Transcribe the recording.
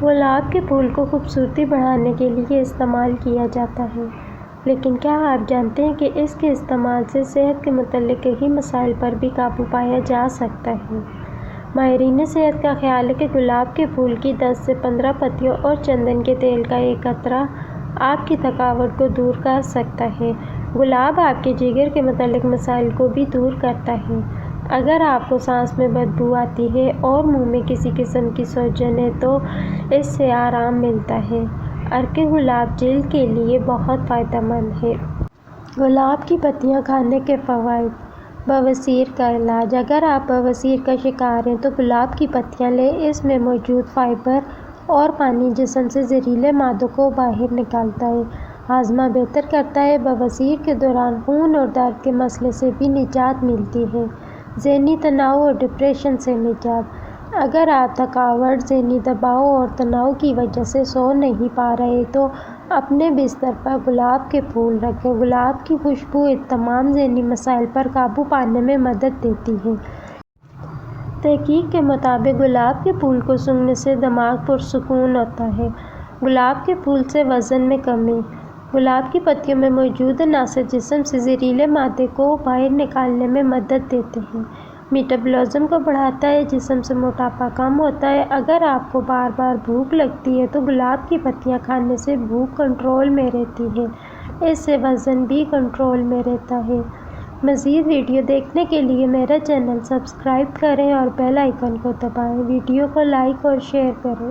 گلاب کے پھول کو خوبصورتی بڑھانے کے لیے استعمال کیا جاتا ہے، لیکن کیا آپ جانتے ہیں کہ اس کے استعمال سے صحت کے متعلق کئی مسائل پر بھی قابو پایا جا سکتا ہے۔ ماہرین صحت کا خیال ہے کہ گلاب کے پھول کی 10 سے 15 پتیوں اور چندن کے تیل کا ایک قطرہ آپ کی تھکاوٹ کو دور کر سکتا ہے۔ گلاب آپ کے جگر کے متعلق مسائل کو بھی دور کرتا ہے۔ اگر آپ کو سانس میں بدبو آتی ہے اور منہ میں کسی قسم کی سوجن ہے تو اس سے آرام ملتا ہے۔ عرق گلاب جلد کے لیے بہت فائدہ مند ہے۔ گلاب کی پتیاں کھانے کے فوائد۔ بواسیر کا علاج۔ اگر آپ بواسیر کا شکار ہیں تو گلاب کی پتیاں لیں۔ اس میں موجود فائبر اور پانی جسم سے زہریلے مادوں کو باہر نکالتا ہے، ہاضمہ بہتر کرتا ہے۔ بواسیر کے دوران خون اور درد کے مسئلے سے بھی نجات ملتی ہے۔ ذہنی تناؤ اور ڈپریشن سے نجات۔ اگر آپ تھکاوٹ، ذہنی دباؤ اور تناؤ کی وجہ سے سو نہیں پا رہے تو اپنے بستر پر گلاب کے پھول رکھیں۔ گلاب کی خوشبو ان تمام ذہنی مسائل پر قابو پانے میں مدد دیتی ہے۔ تحقیق کے مطابق گلاب کے پھول کو سونگھنے سے دماغ پرسکون ہوتا ہے۔ گلاب کے پھول سے وزن میں کمی۔ گلاب کی پتیوں میں موجود عناصر جسم سے زہریلے مادے کو باہر نکالنے میں مدد دیتے ہیں، میٹابولزم کو بڑھاتا ہے، جسم سے موٹاپا کم ہوتا ہے۔ اگر آپ کو بار بار بھوک لگتی ہے تو گلاب کی پتیاں کھانے سے بھوک کنٹرول میں رہتی ہے، اس سے وزن بھی کنٹرول میں رہتا ہے۔ مزید ویڈیو دیکھنے کے لیے میرا چینل سبسکرائب کریں اور بیل آئیکن کو دبائیں۔ ویڈیو کو لائک اور شیئر کریں۔